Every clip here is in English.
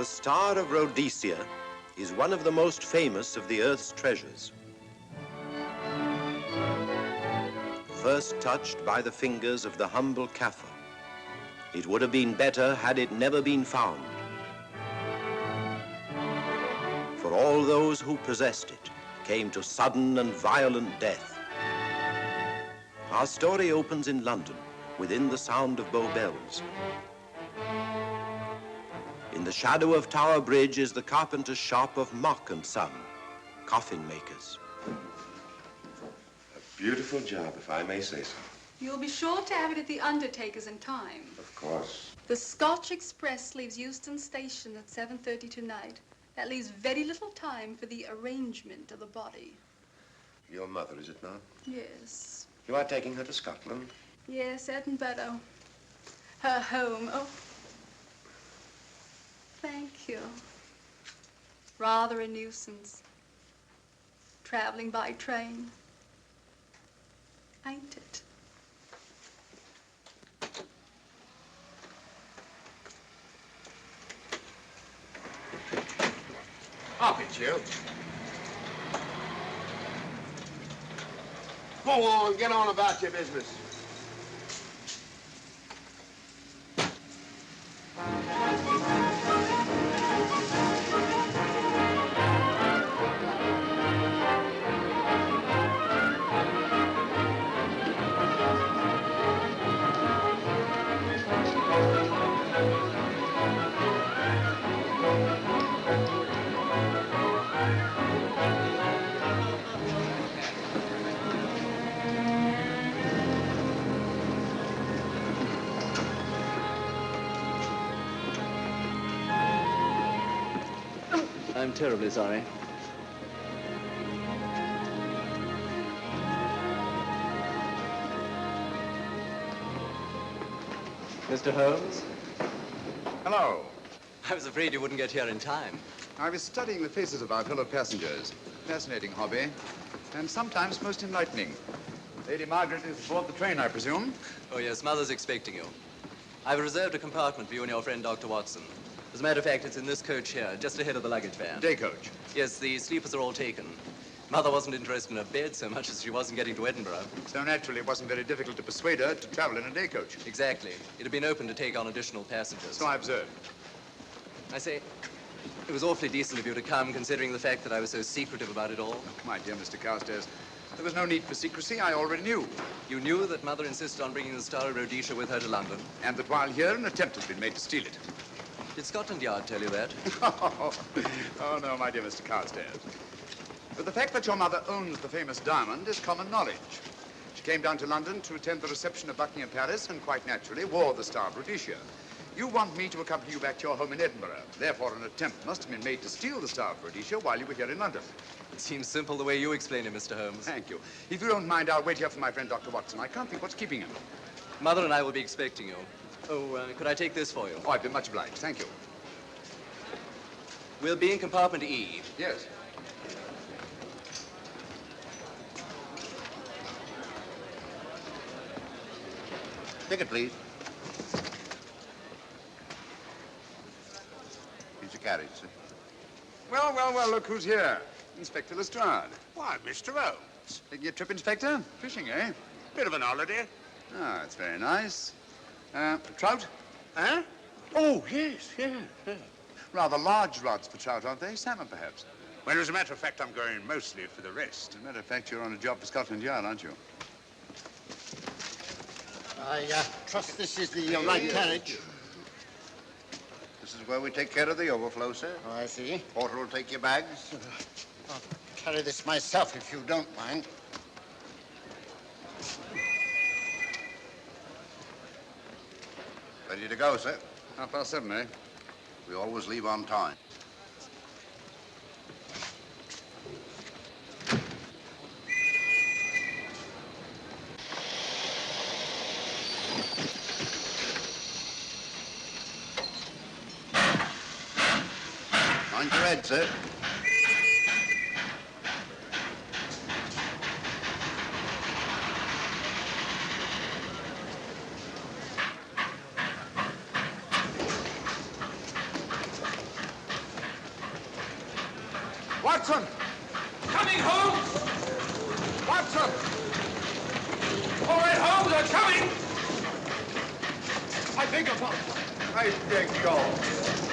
The Star of Rhodesia is one of the most famous of the Earth's treasures. First touched by the fingers of the humble Kaffir, it would have been better had it never been found. For all those who possessed it came to sudden and violent death. Our story opens in London, within the sound of Bow Bells. In the shadow of Tower Bridge is the carpenter's shop of Mock and Son, coffin makers. A beautiful job, if I may say so. You'll be sure to have it at the undertaker's in time. Of course. The Scotch Express leaves Euston Station at 7:30 tonight. That leaves very little time for the arrangement of the body. Your mother, is it not? Yes. You are taking her to Scotland? Yes, Edinburgh. Her home. Oh. Thank you. Rather a nuisance. Traveling by train. Ain't it? Up it, you. Go on, get on about your business. I'm terribly sorry. Mr. Holmes? Hello. I was afraid you wouldn't get here in time. I was studying the faces of our fellow passengers. Fascinating hobby, and sometimes most enlightening. Lady Margaret is aboard the train, I presume? Oh, yes, Mother's expecting you. I've reserved a compartment for you and your friend, Dr. Watson. As a matter of fact, it's in this coach here, just ahead of the luggage van. Day coach? Yes, the sleepers are all taken. Mother wasn't interested in a bed so much as she wasn't getting to Edinburgh. So naturally, it wasn't very difficult to persuade her to travel in a day coach. Exactly. It had been open to take on additional passengers. So I observed. I say, it was awfully decent of you to come, considering the fact that I was so secretive about it all. My dear Mr. Carstairs, there was no need for secrecy. I already knew. You knew that Mother insisted on bringing the Star of Rhodesia with her to London? And that while here, an attempt has been made to steal it. Did Scotland Yard tell you that? Oh, no, my dear Mr. Carstairs. But the fact that your mother owns the famous diamond is common knowledge. She came down to London to attend the reception of Buckingham Palace and quite naturally wore the Star of Rhodesia. You want me to accompany you back to your home in Edinburgh. Therefore, an attempt must have been made to steal the Star of Rhodesia while you were here in London. It seems simple the way you explain it, Mr. Holmes. Thank you. If you don't mind, I'll wait here for my friend, Dr. Watson. I can't think what's keeping him. Mother and I will be expecting you. Oh, could I take this for you? Oh, I'd be much obliged. Thank you. We'll be in compartment E. Yes. Ticket, please. Here's your carriage, sir. Well, well, well, look who's here. Inspector Lestrade. Why, Mr. Holmes. Taking a trip, Inspector? Fishing, eh? Bit of an holiday. Ah, that's very nice. Trout? Huh? Oh, yes, yeah. Rather large rods for trout, aren't they? Salmon, perhaps? Well, as a matter of fact, I'm going mostly for the rest. As a matter of fact, you're on a job for Scotland Yard, aren't you? I trust this is the right carriage. This is where we take care of the overflow, sir. Oh, I see. Porter will take your bags. I'll carry this myself, if you don't mind. Ready to go, sir? 7:30, eh? We always leave on time. Mind your head, sir. Watson! Coming, Holmes! Watson! All right, Holmes, I'm coming! I beg your pardon. I beg yours.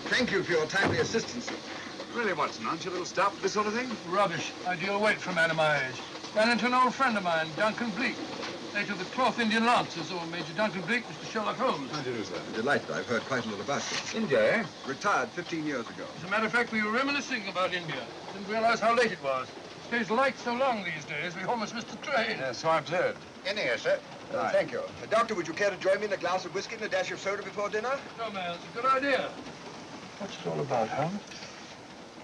Thank you for your timely assistance. Really, Watson, aren't you a little stout for this sort of thing? Rubbish. Ideal weight for a man of my age. Ran into an old friend of mine, Duncan Bleak. Late of the Cloth Indian Lancers, or Major Duncan Bleak, Mr. Sherlock Holmes. How do you do, sir? Delighted. I've heard quite a lot about you. India, eh? Retired 15 years ago. As a matter of fact, we were reminiscing about India. Didn't realize how late it was. Stays light so long these days, we almost missed the train. Yeah, so I've heard. In here, sir. Right. Thank you. Doctor, would you care to join me in a glass of whiskey and a dash of soda before dinner? No, man, it's a good idea. What's it all about, Holmes?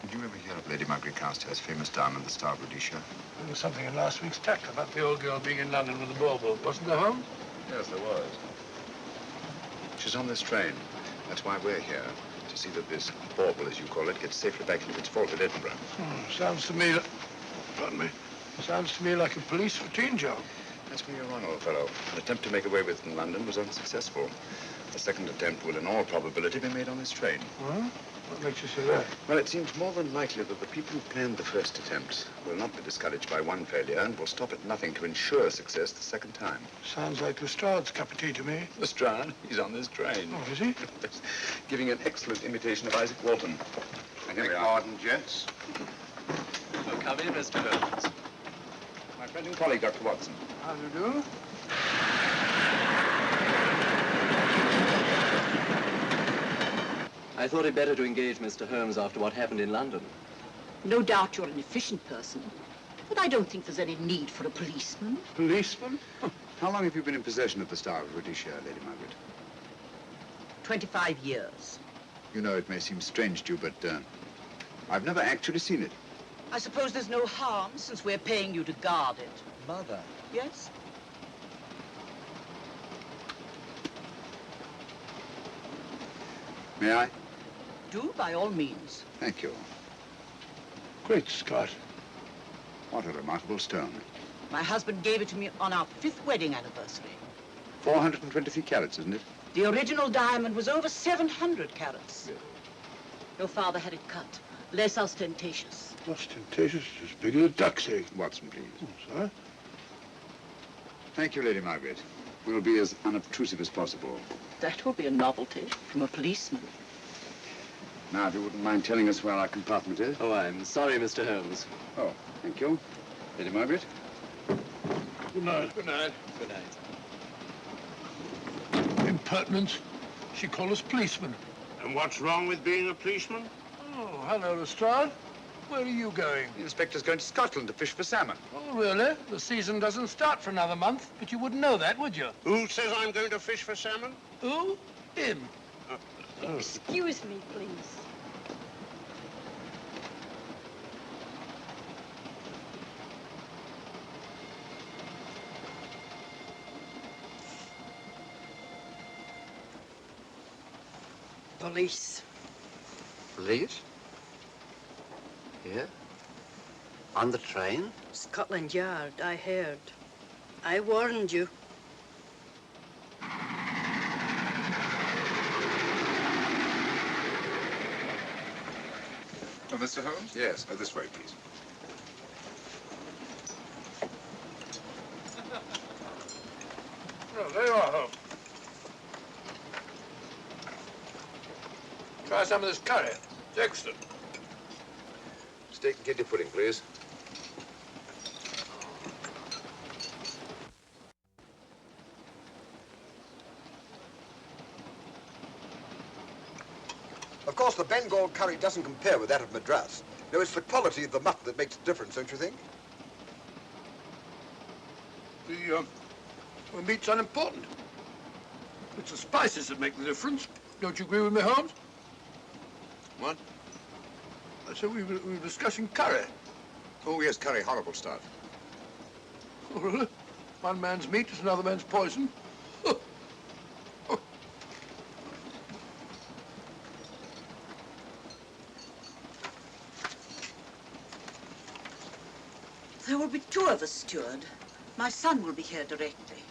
Did you ever hear of Lady Margaret Carstairs' famous diamond, the Star of Rhodesia? There was something in last week's text about the old girl being in London with the bauble, wasn't there, Holmes? Yes, there was. She's on this train. That's why we're here, to see that this bauble, as you call it, gets safely back into its vault at Edinburgh. Sounds to me, pardon me, sounds to me like a police routine job. That's where you're wrong, old fellow. An attempt to make away with it in London was unsuccessful. The second attempt will, in all probability, be made on this train. Well, what makes you say that? Well, it seems more than likely that the people who planned the first attempt will not be discouraged by one failure and will stop at nothing to ensure success the second time. Sounds like Lestrade's cup of tea to me. Lestrade, he's on this train. Oh, is he? Giving an excellent imitation of Isaac Walton. And here we are. Pardon, gents. Oh, come in, Mr. Holmes. My friend and colleague, Dr. Watson. How do you do? I thought it better to engage Mr. Holmes after what happened in London. No doubt you're an efficient person, but I don't think there's any need for a policeman. Policeman? How long have you been in possession of the Star of Rhodesia, Lady Margaret? 25 years. You know, it may seem strange to you, but I've never actually seen it. I suppose there's no harm since we're paying you to guard it. Mother. Yes? May I? Do, by all means. Thank you. Great Scott. What a remarkable stone. My husband gave it to me on our 5th wedding anniversary. 423 carats, isn't it? The original diamond was over 700 carats. Yes. Your father had it cut, less ostentatious. Ostentatious, as big as a duck's egg. Watson, please. Oh, sir? Thank you, Lady Margaret. We'll be as unobtrusive as possible. That will be a novelty from a policeman. Now, if you wouldn't mind telling us where our compartment is. Oh, I'm sorry, Mr. Holmes. Oh, thank you. Lady Margaret? Good night. Good night. Good night. Impertinence. She called us policemen. And what's wrong with being a policeman? Oh, hello, Lestrade. Where are you going? The inspector's going to Scotland to fish for salmon. Oh, really? The season doesn't start for another month, but you wouldn't know that, would you? Who says I'm going to fish for salmon? Who? Him. Excuse me, please. Police. Police? Here? On the train? Scotland Yard, I heard. I warned you. Oh, Mr. Holmes? Yes. This way, please. Oh, there you are, Holmes. Try some of this curry. It's excellent. Steak and kidney pudding, please. Of course, the Bengal curry doesn't compare with that of Madras. No, it's the quality of the mutton that makes the difference, don't you think? The meat's unimportant. It's the spices that make the difference. Don't you agree with me, Holmes? What? I said we were discussing curry. Oh, yes, curry, horrible stuff. Oh, really? One man's meat is another man's poison. Oh. Oh. There will be 2 of us, steward. My son will be here directly.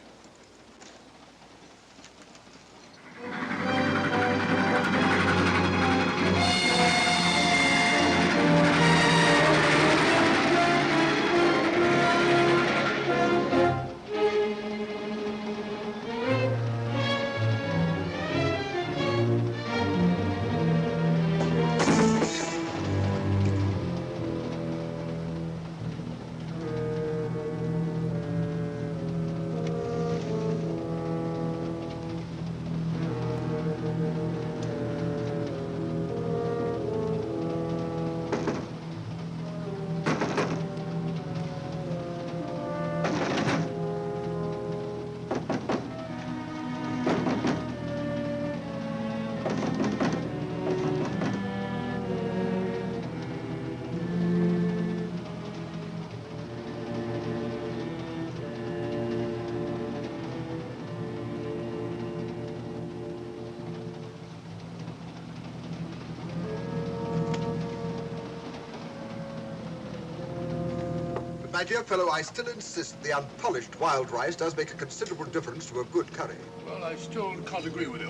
My dear fellow, I still insist the unpolished wild rice does make a considerable difference to a good curry. Well, I still can't agree with you.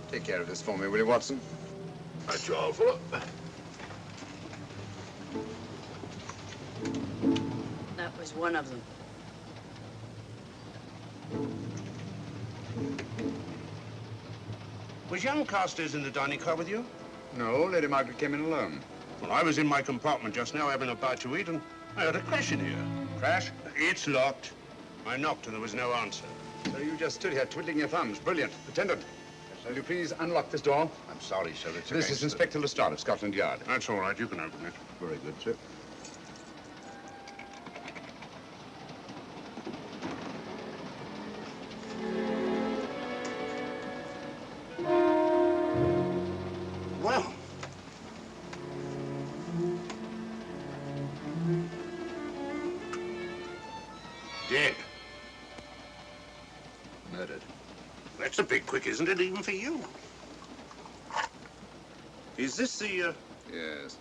Take care of this for me, will you, Watson? That's all, fella. That was one of them. Was young Carstairs in the dining car with you? No, Lady Margaret came in alone. Well, I was in my compartment just now having a bite to eat, and I heard a crash in here. Crash? It's locked. I knocked, and there was no answer. So you just stood here twiddling your thumbs. Brilliant. Attendant, will you please unlock this door? I'm sorry, sir. It's This is Inspector Lestrade of Scotland Yard. That's all right. You can open it. Very good, sir. Well, dead. Murdered. That's a bit quick, isn't it, even for you? Is this the, Yes.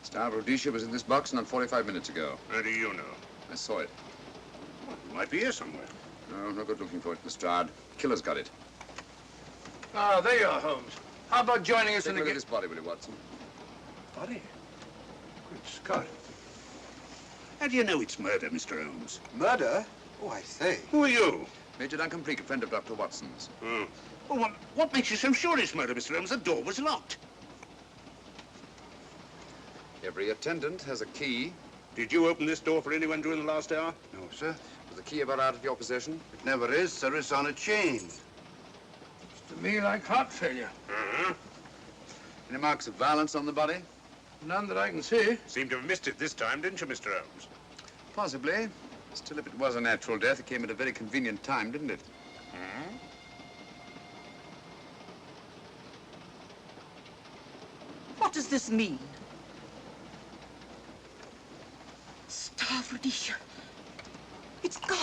Star Rhodesia was in this box not 45 minutes ago. How do you know? I saw it. Well, it might be here somewhere. No, no good looking for it, Lestrade. Killer's got it. Ah, there you are, Holmes. How about joining us Take in a the look at this body, will you, Watson? Body? Good Scott. How do you know it's murder, Mr. Holmes? Murder? Oh, I say. Who are you? Major Duncan Bleak, a friend of Dr. Watson's. Oh. Well, what makes you so sure it's murder, Mr. Holmes? The door was locked. Every attendant has a key. Did you open this door for anyone during the last hour? No, sir. Was the key ever out of your possession? It never is, sir. It's on a chain. To me, like heart failure. Uh-huh. Any marks of violence on the body? None that I can see. Seemed to have missed it this time, didn't you, Mr. Holmes? Possibly. Still, if it was a natural death, it came at a very convenient time, didn't it? Hmm? What does this mean? Star Rhodesia. It's gone.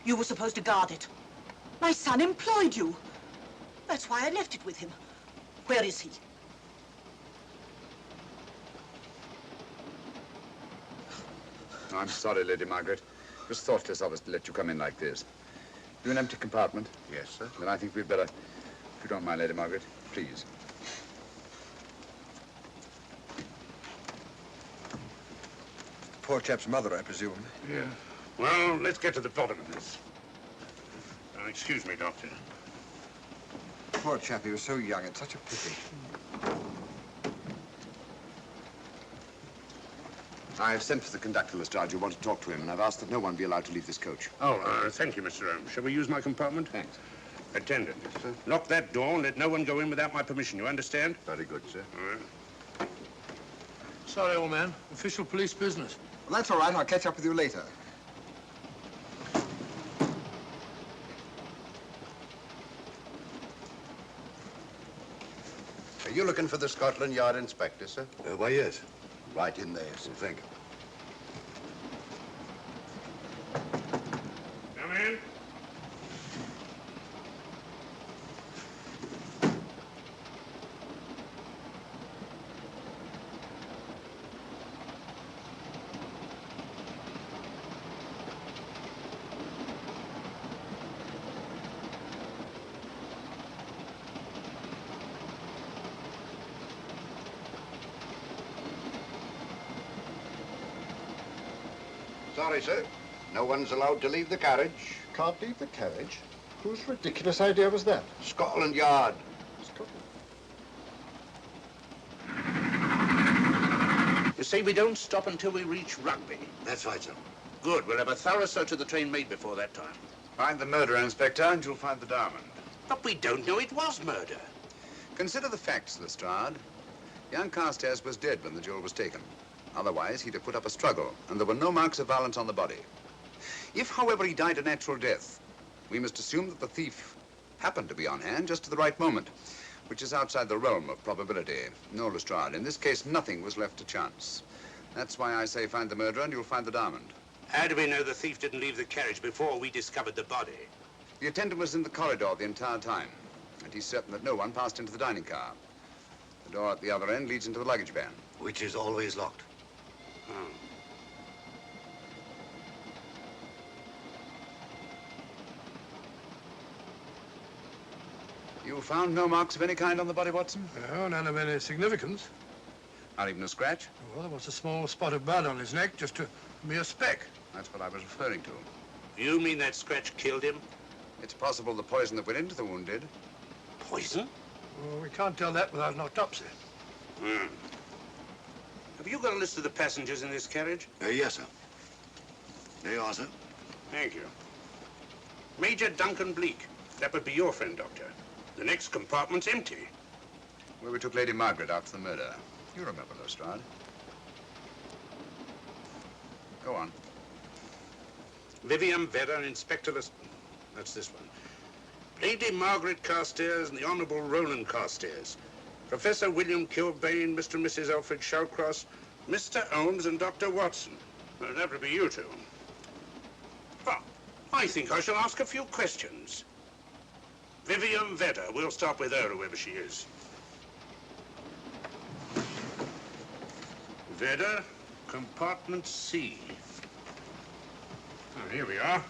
You were supposed to guard it. My son employed you. That's why I left it with him. Where is he? I'm sorry, Lady Margaret. It was thoughtless of us to let you come in like this. You an empty compartment? Yes, sir. Then I think we'd better, if you don't mind, Lady Margaret, please. Poor chap's mother, I presume. Yeah. Well, let's get to the bottom of this. Excuse me, Doctor. Poor chap, he was so young. It's such a pity. I've sent for the conductor, Lestrade. You want to talk to him, and I've asked that no one be allowed to leave this coach. Oh, thank you, Mr. Holmes. Shall we use my compartment? Thanks. Attendant, lock that door and let no one go in without my permission. You understand? Very good, sir. All right. Sorry, old man. Official police business. Well, that's all right. I'll catch up with you later. Are you looking for the Scotland Yard inspector, sir? Why, yes. Right in there, sir. Thank you. Come in. Sorry, sir. No one's allowed to leave the carriage. Can't leave the carriage? Whose ridiculous idea was that? Scotland Yard. You see, we don't stop until we reach Rugby. That's right, sir. Good. We'll have a thorough search of the train made before that time. Find the murderer, Inspector, and you'll find the diamond. But we don't know it was murder. Consider the facts, Lestrade. Young Carstairs was dead when the jewel was taken. Otherwise, he'd have put up a struggle, and there were no marks of violence on the body. If, however, he died a natural death, we must assume that the thief happened to be on hand just at the right moment, which is outside the realm of probability. No, Lestrade, in this case, nothing was left to chance. That's why I say find the murderer and you'll find the diamond. How do we know the thief didn't leave the carriage before we discovered the body? The attendant was in the corridor the entire time, and he's certain that no one passed into the dining car. The door at the other end leads into the luggage van. Which is always locked. Oh. You found no marks of any kind on the body, Watson? No, none of any significance. Not even a scratch? Well, there was a small spot of blood on his neck, just a mere speck. That's what I was referring to. You mean that scratch killed him? It's possible the poison that went into the wound did. Poison? Well, we can't tell that without an autopsy. Hmm. Have you got a list of the passengers in this carriage? Yes, sir. There you are, sir. Thank you. Major Duncan Bleak. That would be your friend, Doctor. The next compartment's empty. Where we took Lady Margaret after the murder. You remember, Lestrade. Go on. Vivian Vedder and Inspector That's this one. Lady Margaret Carstairs and the Honourable Roland Carstairs. Professor William Kilbane, Mr. and Mrs. Alfred Shawcross, Mr. Holmes and Dr. Watson. Well, that would be you two. Well, I think I shall ask a few questions. Vivian Vedder. We'll start with her, whoever she is. Vedder, compartment C. Oh, here we are.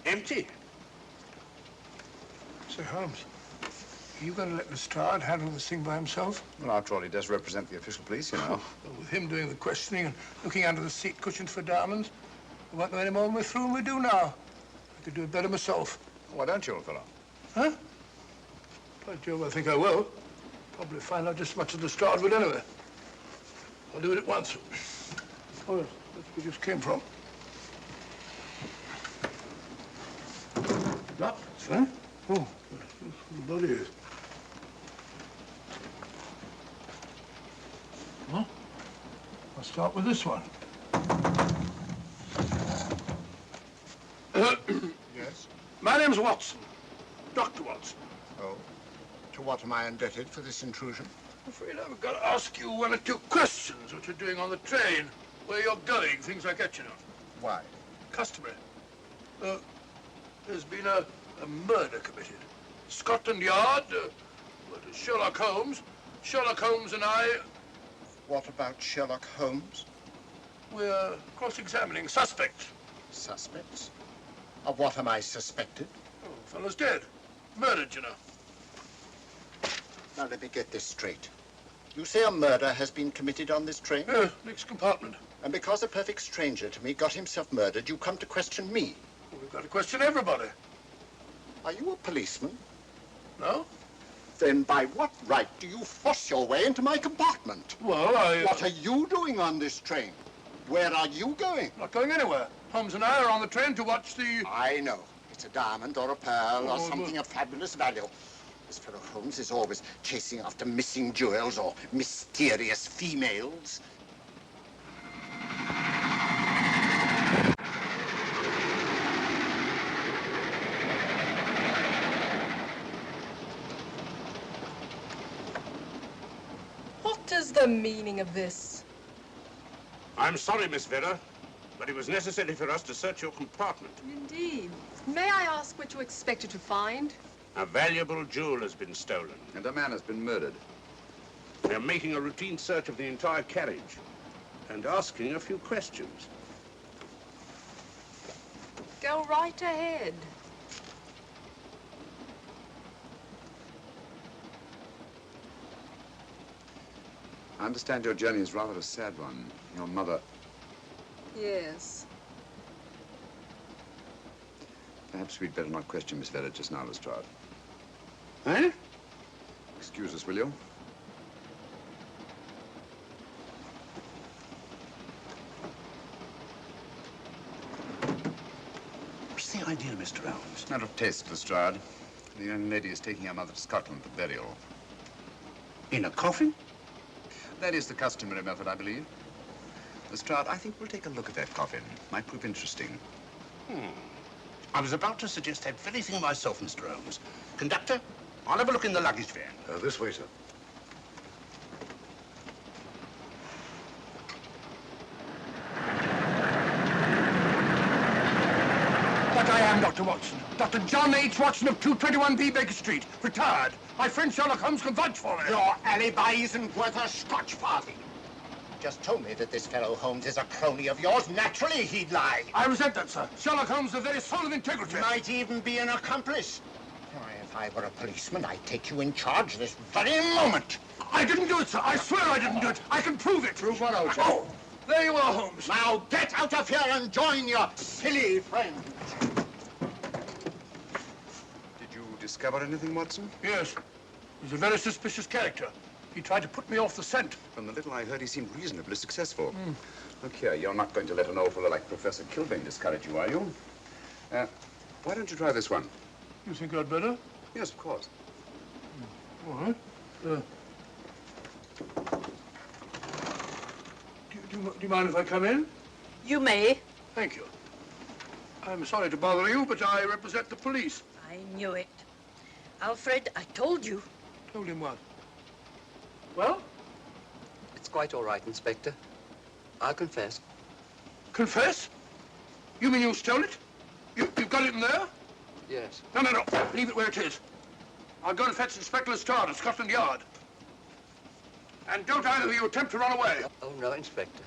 Empty. Sir Holmes, are you going to let Lestrade handle this thing by himself? Well, after all, he does represent the official police, you know. Well, with him doing the questioning and looking under the seat cushions for diamonds, we won't know any more when we're through than we do now. I could do it better myself. Why don't you, old fellow? Huh? By Jove, I think I will. Probably find out just as much as Lestrade would anyway. I'll do it at once. Oh, yes, that's where we just came from. That, sir? Oh, the body is. Huh? I'll start with this one. Yes? My name's Watson. Dr. Watson. Oh. To what am I indebted for this intrusion? I'm afraid I've got to ask you one or two questions. What you're doing on the train, where you're going, things like that, you know. Why? Customary. There's been a murder committed. Scotland Yard, Sherlock Holmes. Sherlock Holmes and I... What about Sherlock Holmes? We're cross-examining suspects. Suspects? Of what am I suspected? Oh, the fellow's dead. Murdered, you know. Now, let me get this straight. You say a murder has been committed on this train? Next compartment. And because a perfect stranger to me got himself murdered, you come to question me? Well, we've got to question everybody. Are you a policeman? No? Then by what right do you force your way into my compartment? Well, What are you doing on this train? Where are you going? Not going anywhere. Holmes and I are on the train to watch the... I know. It's a diamond or a pearl or something of fabulous value. This fellow Holmes is always chasing after missing jewels or mysterious females. What is the meaning of this? I'm sorry, Miss Vedder, but it was necessary for us to search your compartment. Indeed. May I ask what you expected to find? A valuable jewel has been stolen. And a man has been murdered. We're making a routine search of the entire carriage and asking a few questions. Go right ahead. I understand your journey is rather a sad one. Your mother... Yes. Perhaps we'd better not question Miss Vedder just now, Lestrade. Eh? Excuse us, will you? What's the idea, Mr. Holmes? Matter of taste, Lestrade. The young lady is taking her mother to Scotland for burial. In a coffin? That is the customary method, I believe. Lestrade, I think we'll take a look at that coffin. Might prove interesting. I was about to suggest that very thing myself, Mr. Holmes. Conductor, I'll have a look in the luggage van. This way, sir. But I am Dr. Watson. Dr. John H. Watson of 221B Baker Street. Retired. My friend Sherlock Holmes can vouch for me. Your alibi isn't worth a Scotch farthing. just told me that this fellow Holmes is a crony of yours. Naturally, he'd lie. I resent that, sir. Sherlock Holmes, the very soul of integrity. Might even be an accomplice. Why, if I were a policeman, I'd take you in charge this very moment. I didn't do it, sir. I swear I didn't do it. I can prove it. Prove what, old chap? Oh, there you are, Holmes. Now get out of here and join your silly friends. Did you discover anything, Watson? Yes. He's a very suspicious character. He tried to put me off the scent. From the little I heard, he seemed reasonably successful. Look here, you're not going to let an old fellow like Professor Kilbane discourage you, are you? Why don't you try this one? You think I'd better? Yes, of course. All right. Do you mind if I come in? You may. Thank you. I'm sorry to bother you, but I represent the police. I knew it. Alfred, I told you. Told him what? Well? It's quite all right, Inspector. I'll confess. Confess? You mean you stole it? You've got it in there? Yes. No. Leave it where it is. I'll go and fetch Inspector Lestrade at Scotland Yard. And don't either of you attempt to run away. Oh, no, Inspector.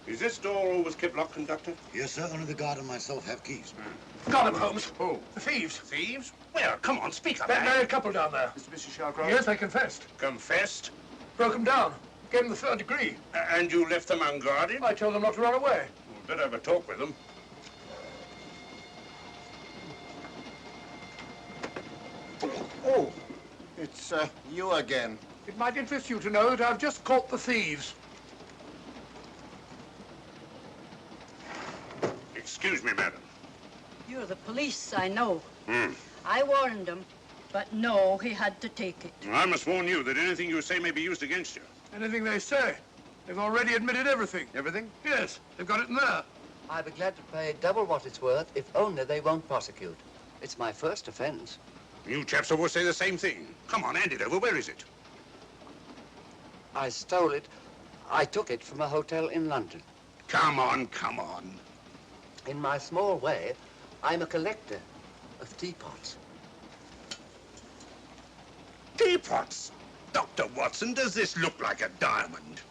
Is this door always kept locked, Conductor? Yes, sir. Only the guard and myself have keys. Got them, Holmes. Who? The thieves. Thieves? Where? Come on, speak up. That married couple down there. Mr. Shallcross? Yes, they confessed. Confessed? Broke them down. Gave them the third degree. And you left them unguarded? I told them not to run away. We'd better have a talk with them. Oh, it's you again. It might interest you to know that I've just caught the thieves. Excuse me, madam. You're the police, I know. Hmm. I warned him, but no, he had to take it. I must warn you that anything you say may be used against you. Anything they say. They've already admitted everything. Everything? Yes, they've got it in there. I'd be glad to pay double what it's worth if only they won't prosecute. It's my first offense. You chaps always say the same thing. Come on, hand it over. Where is it? I stole it. I took it from a hotel in London. Come on, come on. In my small way, I'm a collector of teapots. Teapots? Dr. Watson, does this look like a diamond?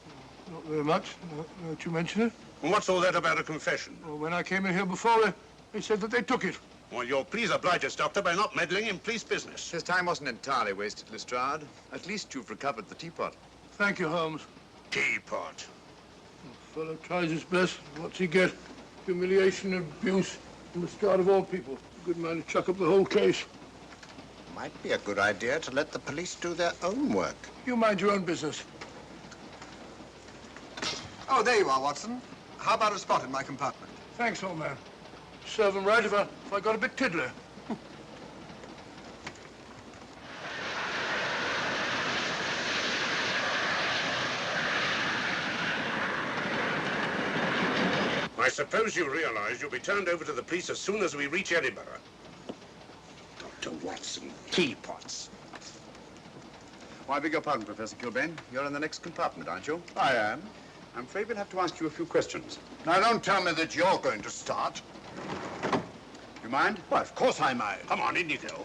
Not very much, now that you mention it. And what's all that about a confession? Well, when I came in here before, they said that they took it. Well, you'll please oblige us, Doctor, by not meddling in police business. His time wasn't entirely wasted, Lestrade. At least you've recovered the teapot. Thank you, Holmes. Teapot. The fellow tries his best. What's he get? Humiliation and abuse from the start of all people. A good man to chuck up the whole case. Might be a good idea to let the police do their own work. You mind your own business. Oh, there you are, Watson. How about a spot in my compartment? Thanks, old man. Serve them right if I got a bit tiddler. I suppose you realize you'll be turned over to the police as soon as we reach Edinburgh. Dr. Watson, teapots. Oh, I beg your pardon, Professor Kilbane. You're in the next compartment, aren't you? I am. I'm afraid we'll have to ask you a few questions. Now, don't tell me that you're going to start. You mind? Well, of course I mind. Come on, in you go.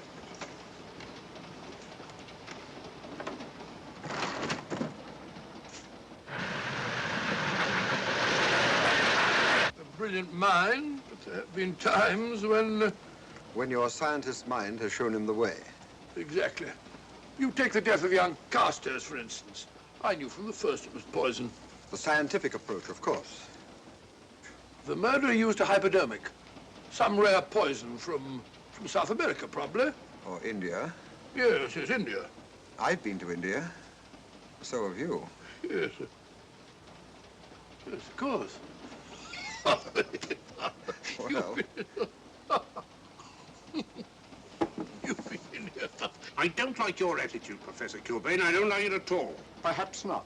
A brilliant mind, but there have been times when... When your scientist's mind has shown him the way. Exactly. You take the death of young Carstairs, for instance. I knew from the first it was poison. The scientific approach, of course. The murderer used a hypodermic. Some rare poison from South America, probably. Or India. Yes, India. I've been to India. So have you. Yes. Yes, of course. Well, You've been in here. I don't like your attitude, Professor Kilbane. I don't like it at all. Perhaps not.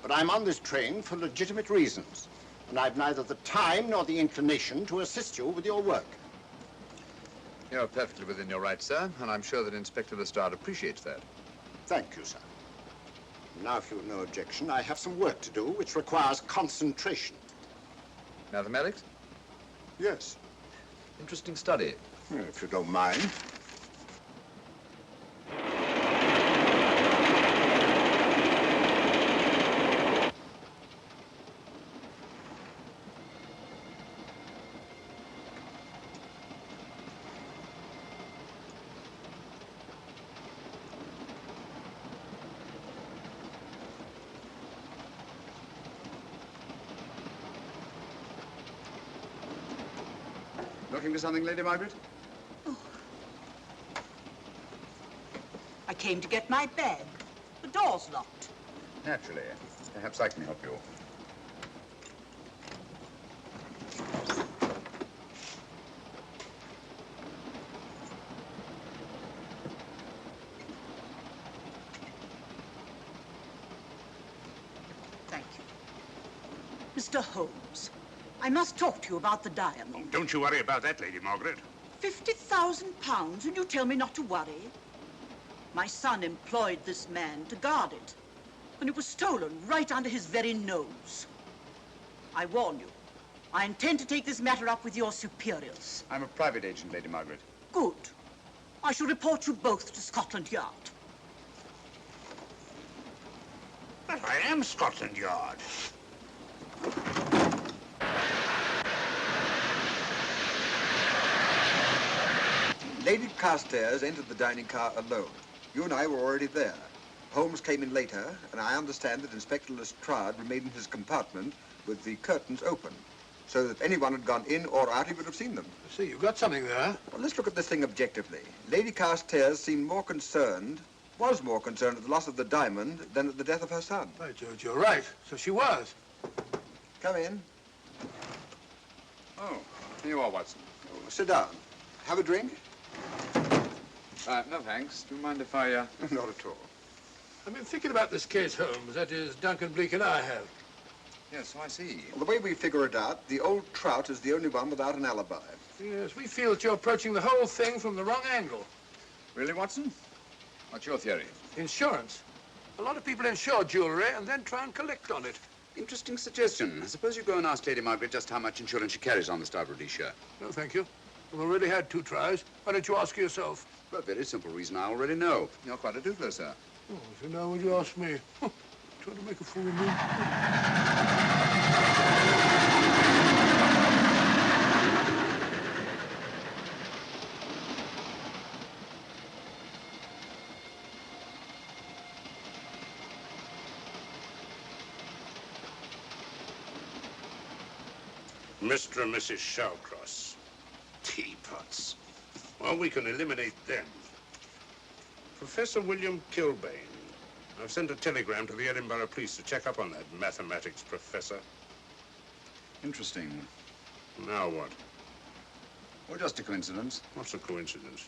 But I'm on this train for legitimate reasons. And I've neither the time nor the inclination to assist you with your work. You're perfectly within your rights, sir, and I'm sure that Inspector Lestrade appreciates that. Thank you, sir. Now, if you've no objection, I have some work to do which requires concentration. Mathematics? Yes. Interesting study. If you don't mind. Looking for something, Lady Margaret? Oh. I came to get my bag. The door's locked. Naturally. Perhaps I can help you. Thank you. Mr. Holmes, I must talk to you about the diamond. Don't you worry about that, Lady Margaret. £50,000 and you tell me not to worry? My son employed this man to guard it, and it was stolen right under his very nose. I warn you, I intend to take this matter up with your superiors. I'm a private agent, Lady Margaret. Good. I shall report you both to Scotland Yard. But I am Scotland Yard. Lady Carstairs entered the dining car alone. You and I were already there. Holmes came in later, and I understand that Inspector Lestrade remained in his compartment with the curtains open, so that if anyone had gone in or out, he would have seen them. I see, you've got something there. Well, let's look at this thing objectively. Lady Carstairs seemed more concerned, was more concerned at the loss of the diamond than at the death of her son. By George, you're right. So she was. Come in. Oh, here you are, Watson. Oh, sit down. Have a drink? No, thanks. Do you mind if I, Not at all. I've been thinking about this case, Holmes. That is, Duncan Bleak and I have. Yes, so I see. Well, the way we figure it out, the old trout is the only one without an alibi. Yes, we feel that you're approaching the whole thing from the wrong angle. Really, Watson? What's your theory? Insurance. A lot of people insure jewelry and then try and collect on it. Interesting suggestion. I suppose you go and ask Lady Margaret just how much insurance she carries on the Star Rhodesia. No, thank you. We've already had 2 tries. Why don't you ask her yourself? For a very simple reason I already know. You're quite a doodler, sir. Oh, so now would you ask me? Trying to make a fool of me. Mr. and Mrs. Shawcross. Teapots. Well, we can eliminate them. Professor William Kilbane. I've sent a telegram to the Edinburgh police to check up on that mathematics professor. Interesting. Now what? Well, just a coincidence. What's a coincidence?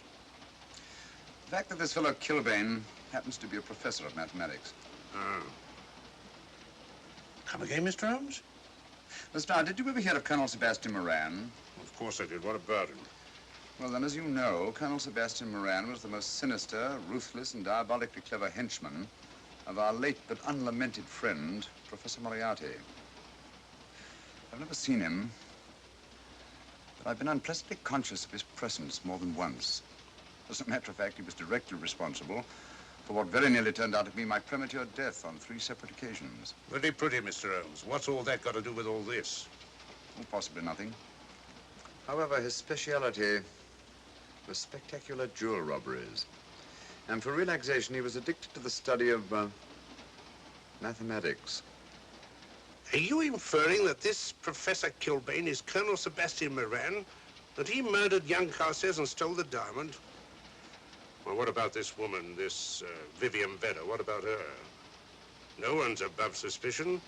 The fact that this fellow Kilbane happens to be a professor of mathematics. Ah. Come again, Mr. Holmes? Lestrade, did you ever hear of Colonel Sebastian Moran? Of course I did. What about him? Well, then, as you know, Colonel Sebastian Moran was the most sinister, ruthless, and diabolically clever henchman of our late but unlamented friend, Professor Moriarty. I've never seen him, but I've been unpleasantly conscious of his presence more than once. As a matter of fact, he was directly responsible for what very nearly turned out to be my premature death on 3 separate occasions. Very pretty, Mr. Holmes. What's all that got to do with all this? Oh, possibly nothing. However, his speciality was spectacular jewel robberies. And for relaxation, he was addicted to the study of mathematics. Are you inferring that this Professor Kilbane is Colonel Sebastian Moran? That he murdered young Carstairs and stole the diamond? Well, what about this woman, this Vivian Vedder? What about her? No one's above suspicion.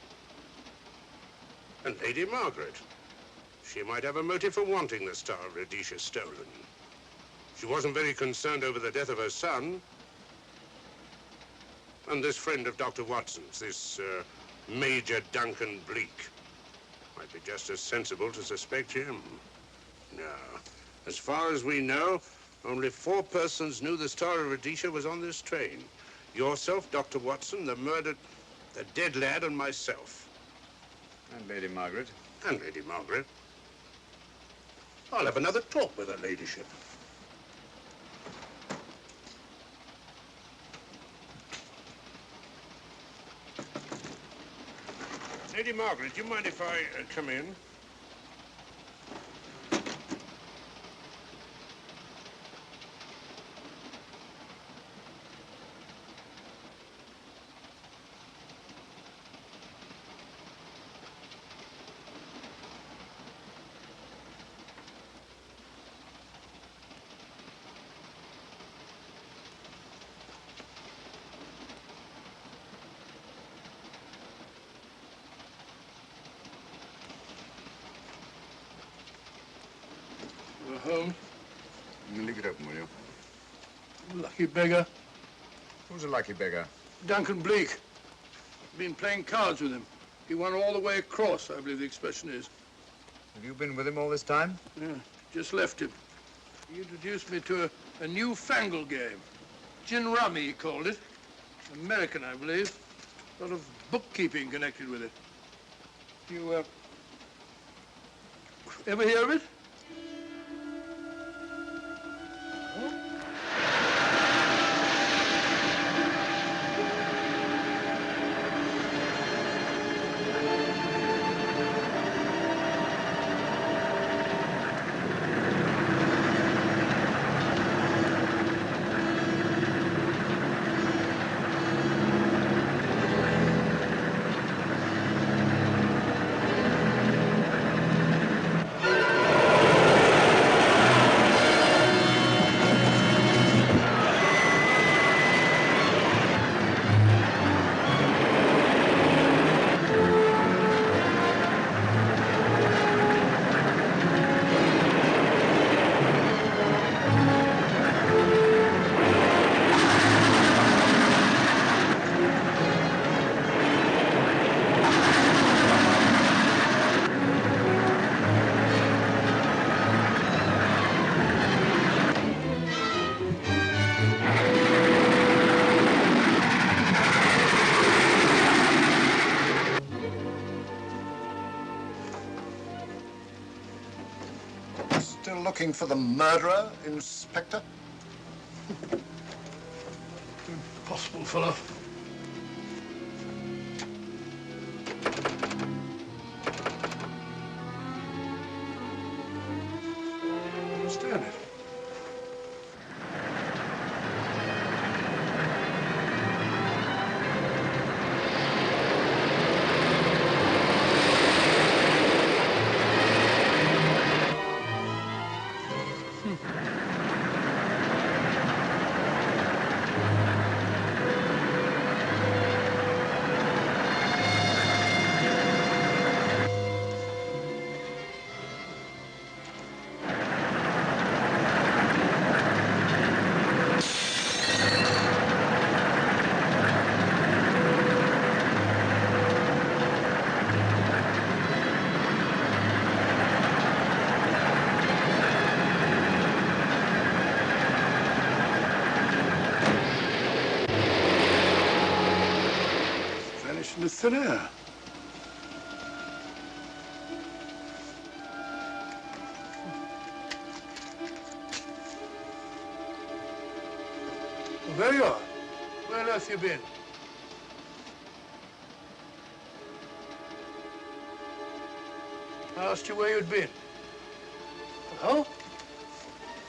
And Lady Margaret. She might have a motive for wanting the Star of Rhodesia stolen. She wasn't very concerned over the death of her son. And this friend of Dr. Watson's, this Major Duncan Bleak, might be just as sensible to suspect him. No. As far as we know, only 4 persons knew the Star of Rhodesia was on this train. Yourself, Dr. Watson, the dead lad, and myself. And Lady Margaret. And Lady Margaret. I'll have another talk with her ladyship. Lady Margaret, do you mind if I come in? Holmes. Leave it open, will you? Lucky beggar. Who's a lucky beggar? Duncan Bleak. Been playing cards with him. He won all the way across, I believe the expression is. Have you been with him all this time? Yeah, just left him. He introduced me to a newfangled game. Gin rummy, he called it. American, I believe. A lot of bookkeeping connected with it. You, ever hear of it? Still looking for the murderer, Inspector? Impossible, fellow. I understand it. In the thin air. Well, there you are. Where on earth have you been? I asked you where you'd been. Hello?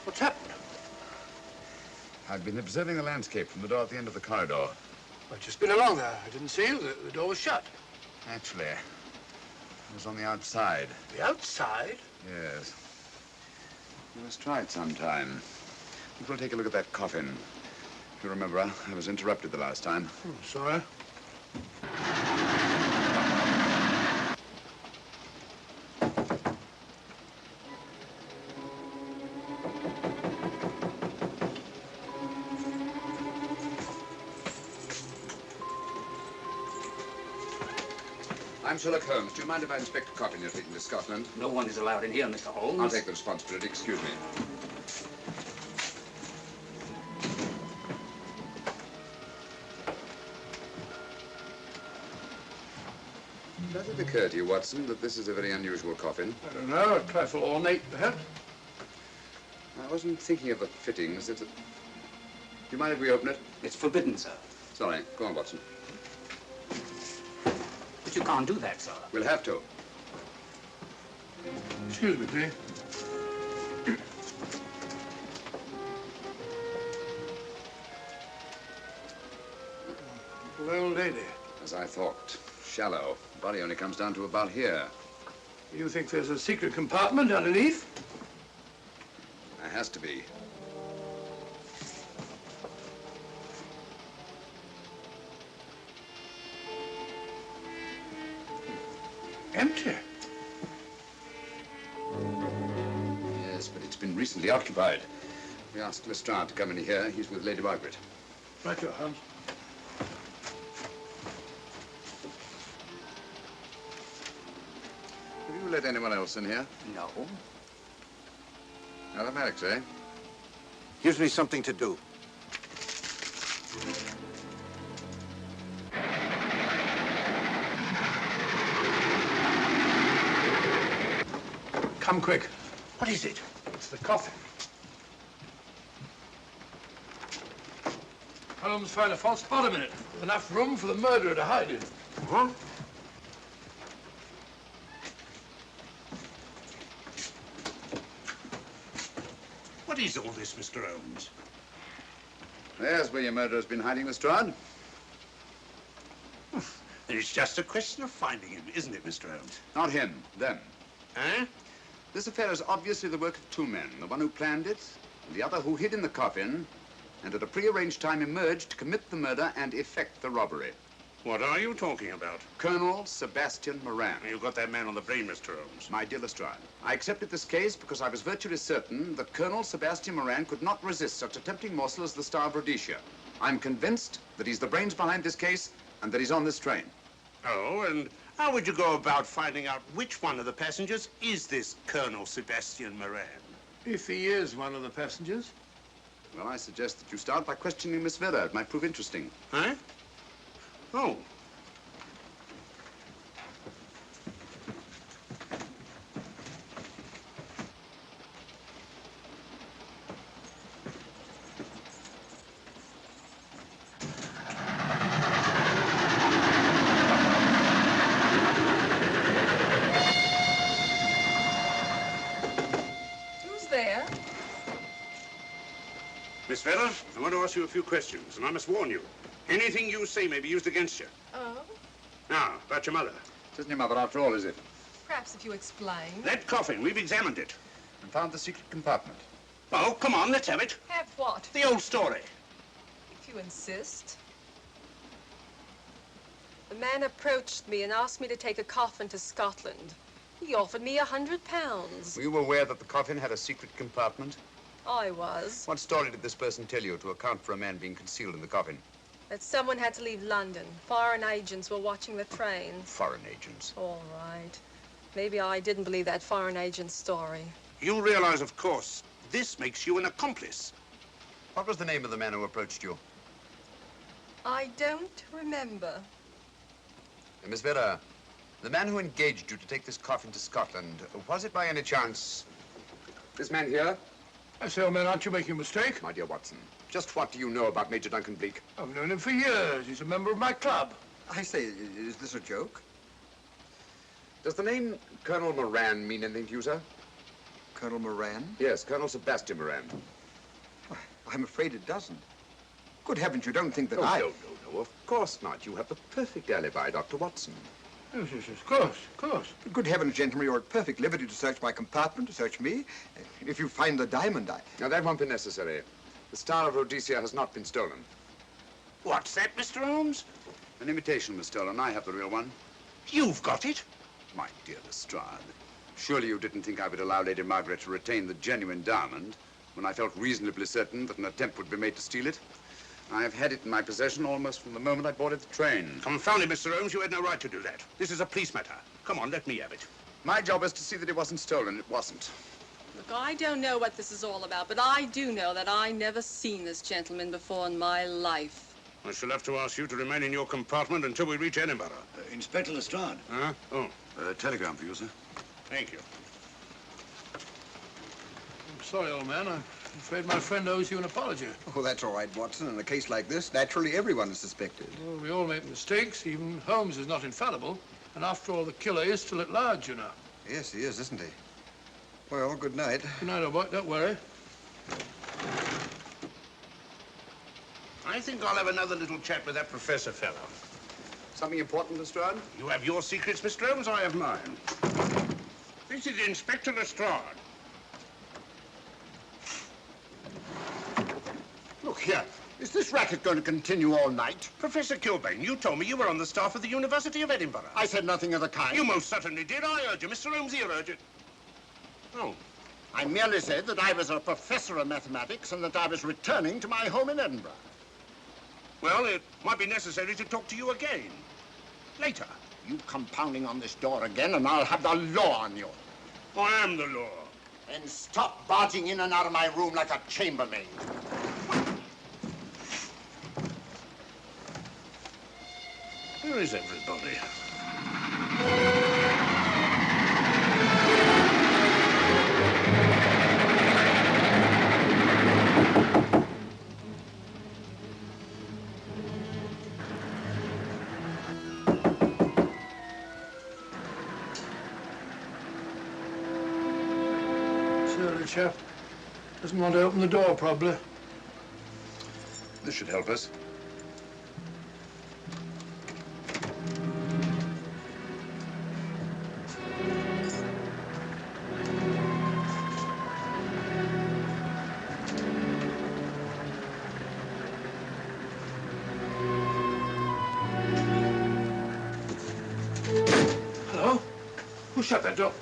What's happened? I've been observing the landscape from the door at the end of the corridor. I've just been along there. I didn't see you. The door was shut. Actually, I was on the outside. The outside? Yes. You must try it sometime. I think we'll take a look at that coffin. If you remember, I was interrupted the last time. Sorry. I'm Sherlock Holmes. Do you mind if I inspect a coffin you're taking to Scotland? No one is allowed in here, Mr. Holmes. I'll take the responsibility. Excuse me. Does it occur to you, Watson, that this is a very unusual coffin? I don't know. A trifle ornate, perhaps. I wasn't thinking of the fittings. Do you mind if we open it? It's forbidden, sir. Sorry. Go on, Watson. But you can't do that, sir. We'll have to. Excuse me, please. Little old lady. As I thought. Shallow. Body only comes down to about here. You think there's a secret compartment underneath? There has to be. Empty. Yes, but it's been recently occupied. We asked Lestrade to come in here. He's with Lady Margaret. Right, your Holmes. Have you let anyone else in here? No. Mathematics, eh? Gives me something to do. Come quick. What is it? It's the coffin. Holmes found a false bottom in it, with enough room for the murderer to hide in. Huh? What is all this, Mr. Holmes? There's where your murderer's been hiding, Lestrade. Then it's just a question of finding him, isn't it, Mr. Holmes? Not him, them. Eh? This affair is obviously the work of two men, the one who planned it, and the other who hid in the coffin, and at a prearranged time emerged to commit the murder and effect the robbery. What are you talking about? Colonel Sebastian Moran. You got that man on the brain, Mr. Holmes. My dear Lestrade, I accepted this case because I was virtually certain that Colonel Sebastian Moran could not resist such a tempting morsel as the Star of Rhodesia. I'm convinced that he's the brains behind this case and that he's on this train. Oh, and how would you go about finding out which one of the passengers is this Colonel Sebastian Moran? If he is one of the passengers. Well, I suggest that you start by questioning Miss Vera. It might prove interesting. Huh? Oh. Who's there? Miss Vera, I want to ask you a few questions, and I must warn you. Anything you say may be used against you. Oh? Now, about your mother. It isn't your mother after all, is it? Perhaps if you explain. That coffin, we've examined it. And found the secret compartment. Oh, come on, let's have it. Have what? The old story. If you insist. The man approached me and asked me to take a coffin to Scotland. He offered me £100. Were you aware that the coffin had a secret compartment? I was. What story did this person tell you to account for a man being concealed in the coffin? That someone had to leave London. Foreign agents were watching the trains. Foreign agents. All right. Maybe I didn't believe that foreign agent story. You realize, of course, this makes you an accomplice. What was the name of the man who approached you? I don't remember. Miss Vera, the man who engaged you to take this coffin to Scotland, was it by any chance this man here? I say, old man, aren't you making a mistake? My dear Watson, just what do you know about Major Duncan Bleak? I've known him for years. He's a member of my club. I say, is this a joke? Does the name Colonel Moran mean anything to you, sir? Colonel Moran? Yes, Colonel Sebastian Moran. I'm afraid it doesn't. Good heavens, you don't think that No, I... no, of course not. You have the perfect alibi, Dr. Watson. Yes, of course, of course. Good heavens, gentlemen, you're at perfect liberty to search my compartment, to search me. If you find the diamond, Now, that won't be necessary. The Star of Rhodesia has not been stolen. What's that, Mr. Holmes? An imitation was stolen. I have the real one. You've got it? My dear Lestrade, surely you didn't think I would allow Lady Margaret to retain the genuine diamond when I felt reasonably certain that an attempt would be made to steal it? I have had it in my possession almost from the moment I boarded the train. Confound it, Mr. Holmes, you had no right to do that. This is a police matter. Come on, let me have it. My job is to see that it wasn't stolen. It wasn't. Look, I don't know what this is all about, but I do know that I never seen this gentleman before in my life. I shall have to ask you to remain in your compartment until we reach Edinburgh. Inspector Lestrade. Huh? Oh, Telegram for you, sir. thank you. I'm sorry, old man. I'm afraid my friend owes you an apology. Oh, that's all right, Watson. In a case like this, naturally everyone is suspected. Well, we all make mistakes. Even Holmes is not infallible. And after all, the killer is still at large, you know. Yes, he is, isn't he? Well, good night. Good night, old boy. Don't worry. I think I'll have another little chat with that professor fellow. Something important, Lestrade? You have your secrets, Mr. Holmes, I have mine. This is Inspector Lestrade. Look here. Is this racket going to continue all night? Professor Kilbane, you told me you were on the staff of the University of Edinburgh. I said nothing of the kind. You most certainly did. I urge you. Mr. Holmes here urged it. Oh, I merely said that I was a professor of mathematics and that I was returning to my home in Edinburgh. Well, it might be necessary to talk to you again. Later. You come pounding on this door again and I'll have the law on you. I am the law. Then stop barging in and out of my room like a chambermaid. Where is everybody? Surly chap doesn't want to open the door, probably. This should help us. Hello? Who shut that door?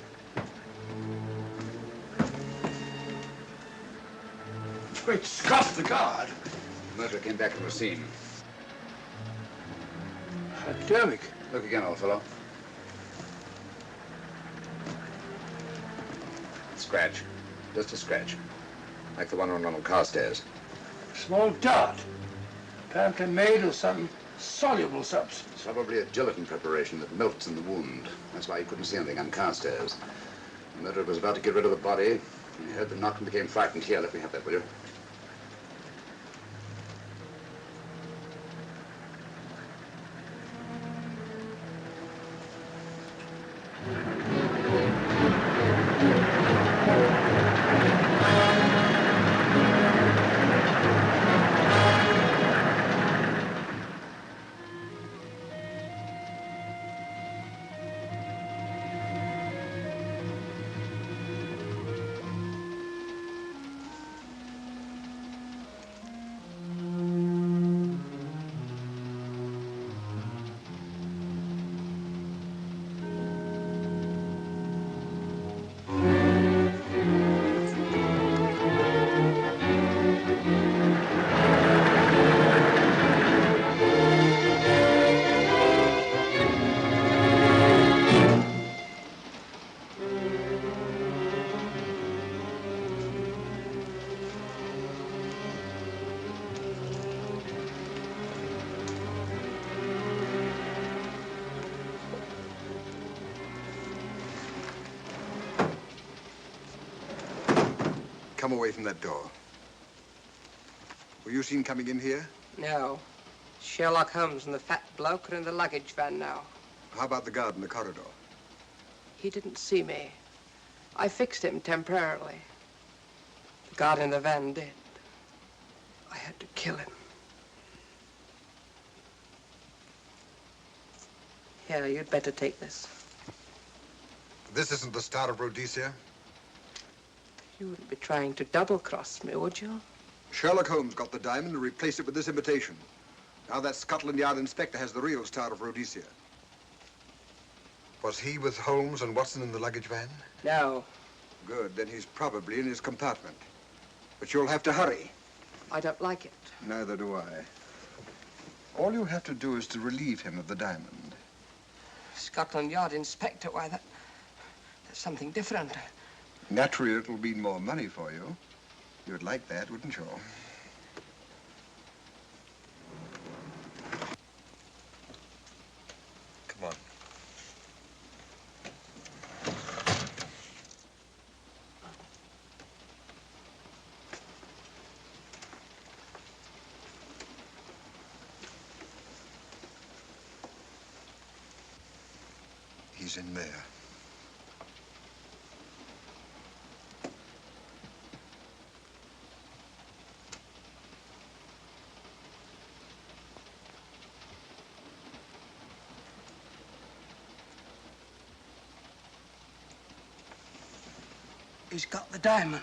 Great Scott, the guard. The murderer came back from the scene. Hypodermic. Look again, old fellow. Scratch. Just a scratch. Like the one on Ronald Carstairs. Small dart. Apparently made of some soluble substance. Probably a gelatin preparation that melts in the wound. That's why you couldn't see anything on Carstairs. The murderer was about to get rid of the body. He heard the knock and became frightened. Here, let me have that, will you? Come away from that door. Were you seen coming in here? No. Sherlock Holmes and the fat bloke are in the luggage van now. How about the guard in the corridor? He didn't see me. I fixed him temporarily. The guard in the van did. I had to kill him. Here, you'd better take this. This isn't the Star of Rhodesia? You wouldn't be trying to double-cross me, would you? Sherlock Holmes got the diamond and replaced it with this imitation. Now that Scotland Yard inspector has the real Star of Rhodesia. Was he with Holmes and Watson in the luggage van? No. Good, then he's probably in his compartment. But you'll have to hurry. I don't like it. Neither do I. All you have to do is to relieve him of the diamond. Scotland Yard inspector, why, that's something different. Naturally, it'll mean more money for you. You'd like that, wouldn't you? Come on. He's in there. He's got the diamond.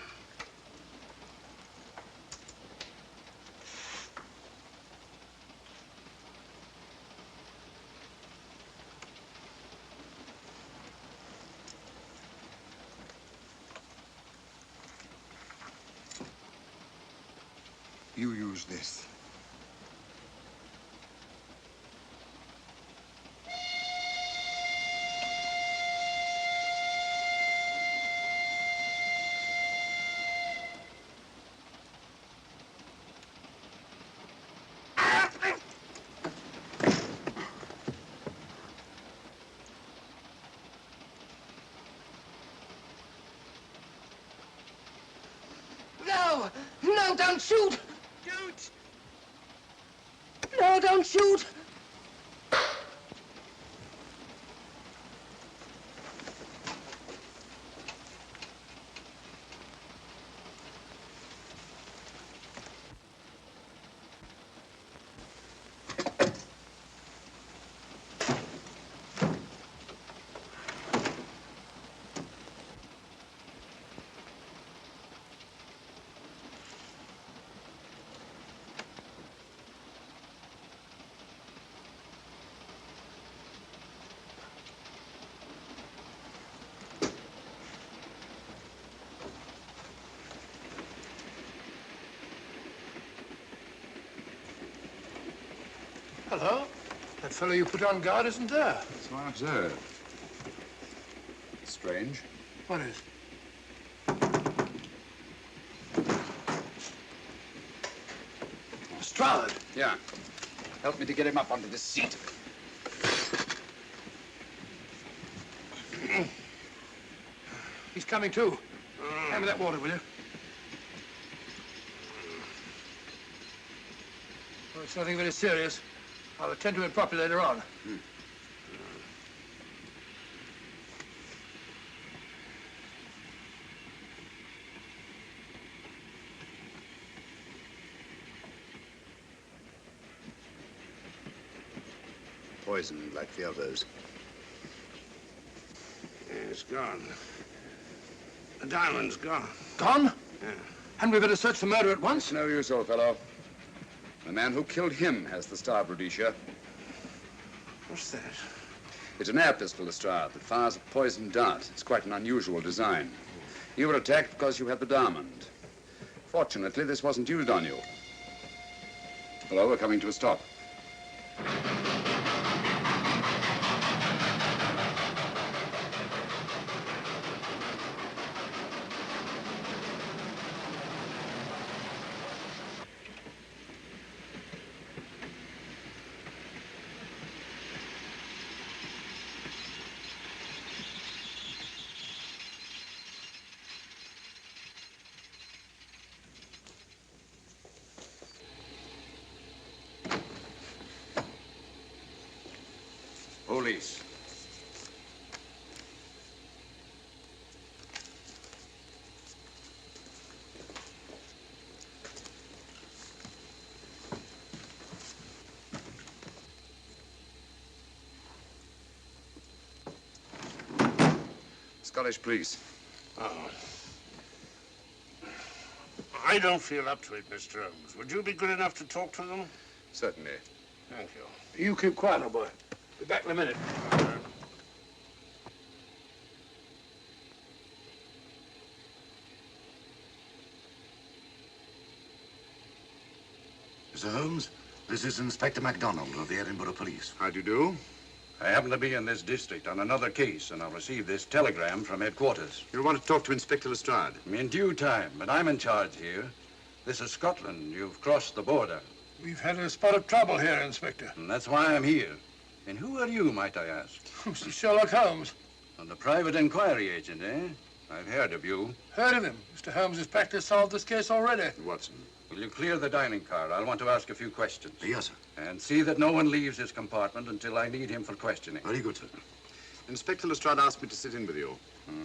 You use this. No! No, don't shoot! Shoot! No, don't shoot! Hello. That fellow you put on guard isn't there. So I observe. Strange. What is? Lestrade. Yeah. Help me to get him up onto this seat. He's coming too. Hand me that water, will you? Well, it's nothing very serious. I'll attend to it properly later on. Poisoned like the others. Yeah, it's gone. The diamond's gone. Gone? Yeah. Hadn't we better search for murder at once? It's no use, old fellow. The man who killed him has the star, Rhodesia. What's that? It's an air pistol, Lestrade, that fires a poisoned dart. It's quite an unusual design. You were attacked because you had the diamond. Fortunately, this wasn't used on you. Hello, we're coming to a stop. Police. Scottish police. Oh. I don't feel up to it, Mr. Holmes. Would you be good enough to talk to them? Certainly. Thank you. You keep quiet, old boy. Be back in a minute. Mr. Holmes, this is Inspector MacDonald of the Edinburgh Police. How do you do? I happen to be in this district on another case, and I've received this telegram from headquarters. You want to talk to Inspector Lestrade? In due time, but I'm in charge here. This is Scotland. You've crossed the border. We've had a spot of trouble here, Inspector. And that's why I'm here. And who are you, might I ask? Mr. Sherlock Holmes. And the private inquiry agent, eh? I've heard of you. Heard of him. Mr. Holmes has practically solved this case already. Watson. Will you clear the dining car? I'll want to ask a few questions. Yes, sir. And see that no one leaves his compartment until I need him for questioning. Very good, sir. Inspector Lestrade asked me to sit in with you.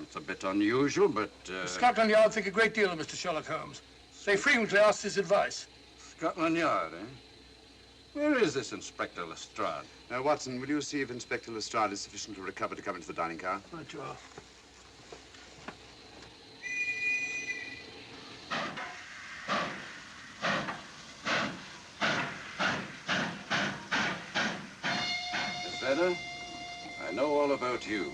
It's a bit unusual, but... Scotland Yard think a great deal of Mr. Sherlock Holmes. They frequently ask his advice. Scotland Yard, eh? Where is this Inspector Lestrade? Now, Watson, will you see if Inspector Lestrade is sufficiently recovered to come into the dining car? Right, you are. Miss Vedder, I know all about you,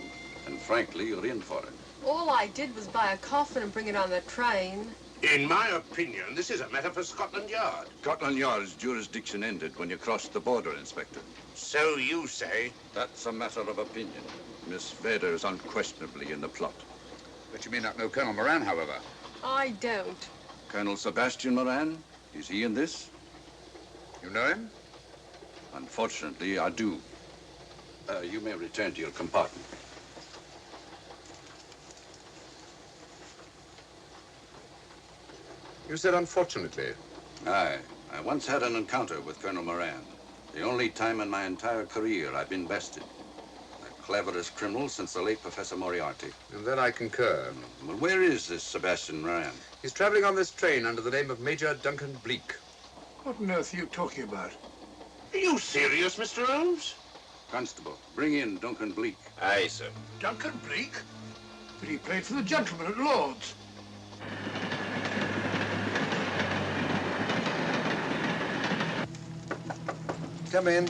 and frankly, you're in for it. All I did was buy a coffin and bring it on the train. In my opinion, this is a matter for Scotland Yard. Scotland Yard's jurisdiction ended when you crossed the border, Inspector. So you say? That's a matter of opinion. Miss Vader is unquestionably in the plot. But you may not know Colonel Moran, however. I don't. Colonel Sebastian Moran, is he in this? You know him? Unfortunately, I do. You may return to your compartment. You said unfortunately. Aye. I once had an encounter with Colonel Moran. The only time in my entire career I've been bested. The cleverest criminal since the late Professor Moriarty. And that I concur. Well, where is this Sebastian Moran? He's traveling on this train under the name of Major Duncan Bleak. What on earth are you talking about? Are you serious, Mr. Holmes? Constable, bring in Duncan Bleak. Aye, sir. Duncan Bleak? But he played for the gentleman at Lord's. Come in.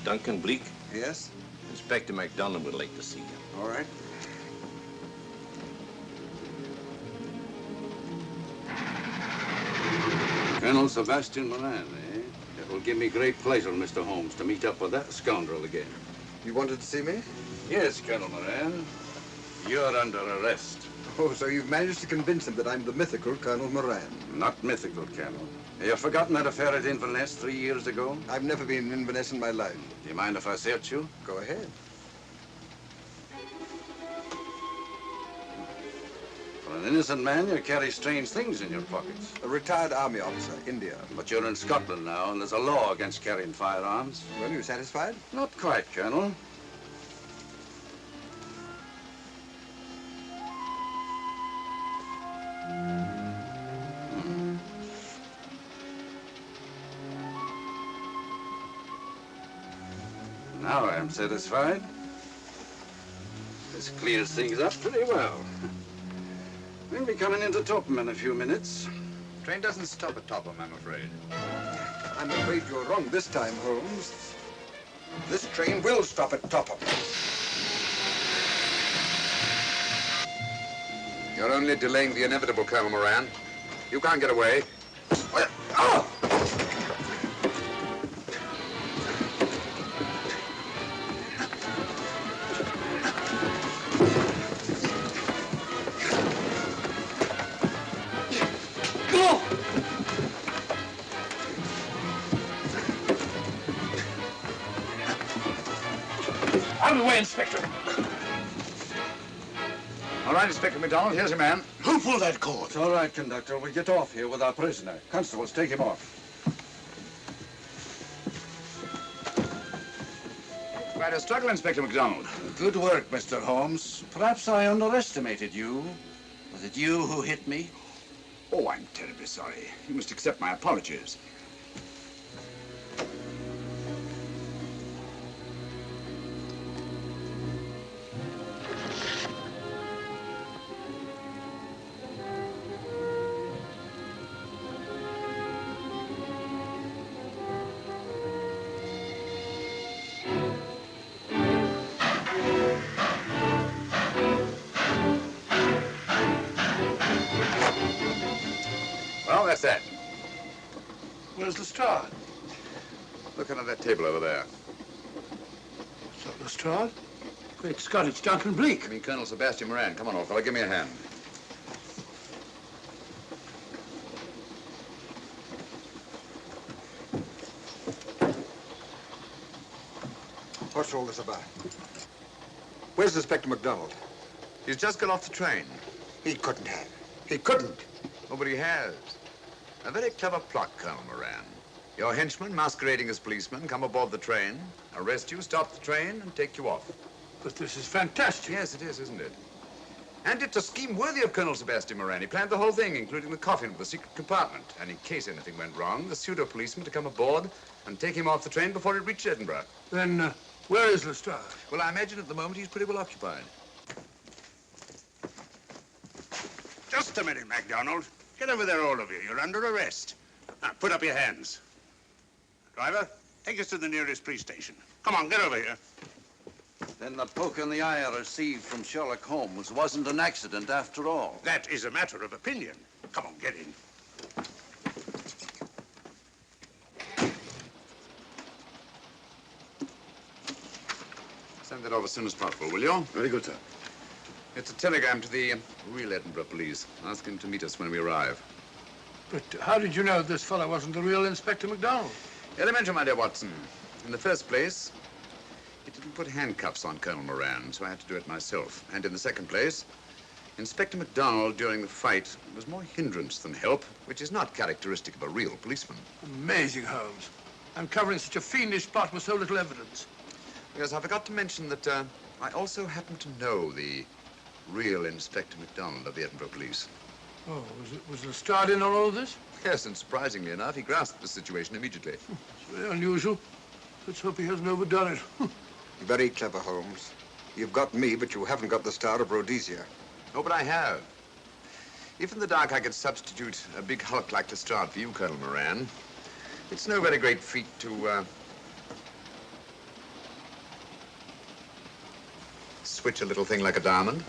Duncan Bleak? Yes? Inspector MacDonald would like to see you. All right. Colonel Sebastian Moran, eh? It will give me great pleasure, Mr. Holmes, to meet up with that scoundrel again. You wanted to see me? Yes, Colonel Moran. You're under arrest. Oh, so you've managed to convince him that I'm the mythical Colonel Moran. Not mythical, Colonel. You've forgotten that affair at Inverness 3 years ago? I've never been in Inverness in my life. Do you mind if I search you? Go ahead. For an innocent man, you carry strange things in your pockets. A retired army officer, India. But you're in Scotland now, and there's a law against carrying firearms. Well, you satisfied? Not quite, Colonel. Now I am satisfied. This clears things up pretty well. We'll be coming into Topham in a few minutes. Train doesn't stop at Topham, I'm afraid. I'm afraid you're wrong this time, Holmes. This train will stop at Topham. You're only delaying the inevitable, Colonel Moran. You can't get away. Oh! Out of the way, Inspector. All right, Inspector MacDonald, here's your man. Who pulled that cord? It's all right, conductor. We'll get off here with our prisoner. Constables, take him off. Quite a struggle, Inspector MacDonald. Good work, Mr. Holmes. Perhaps I underestimated you. Was it you who hit me? Oh, I'm terribly sorry. You must accept my apologies. Well, that's that. Where's Lestrade? Look under that table over there. It's not Lestrade. Great Scott, it's Duncan Bleak. I mean, Colonel Sebastian Moran. Come on, old fella, give me a hand. What's all this about? Where's Inspector MacDonald? He's just got off the train. He couldn't have. He couldn't. Nobody has. A very clever plot, Colonel Moran. Your henchmen, masquerading as policemen, come aboard the train, arrest you, stop the train, and take you off. But this is fantastic. Yes, it is, isn't it? And it's a scheme worthy of Colonel Sebastian Moran. He planned the whole thing, including the coffin with the secret compartment. And in case anything went wrong, the pseudo-policeman to come aboard and take him off the train before it reached Edinburgh. Then, where is Lestrade? Well, I imagine at the moment he's pretty well occupied. Just a minute, MacDonald. Get over there, all of you. You're under arrest. Now, put up your hands. Driver, take us to the nearest police station. Come on, get over here. Then the poke in the eye I received from Sherlock Holmes wasn't an accident after all. That is a matter of opinion. Come on, get in. Send that off as soon as possible, will you? Very good, sir. It's a telegram to the real Edinburgh police. Ask him to meet us when we arrive. But how did you know this fellow wasn't the real Inspector MacDonald? Elementary, my dear Watson. In the first place, it didn't put handcuffs on Colonel Moran, so I had to do it myself. And in the second place, Inspector MacDonald, during the fight, was more hindrance than help, which is not characteristic of a real policeman. Amazing, Holmes. Uncovering such a fiendish plot with so little evidence. Yes, I forgot to mention that I also happen to know the real Inspector MacDonald of the Edinburgh Police. Oh, was Lestrade in on all of this? Yes, and surprisingly enough, he grasped the situation immediately. It's very unusual. Let's hope he hasn't overdone it. Very clever, Holmes. You've got me, but you haven't got the Star of Rhodesia. Oh, but I have. If in the dark I could substitute a big hulk like Lestrade for you, Colonel Moran, it's no very great feat to, switch a little thing like a diamond.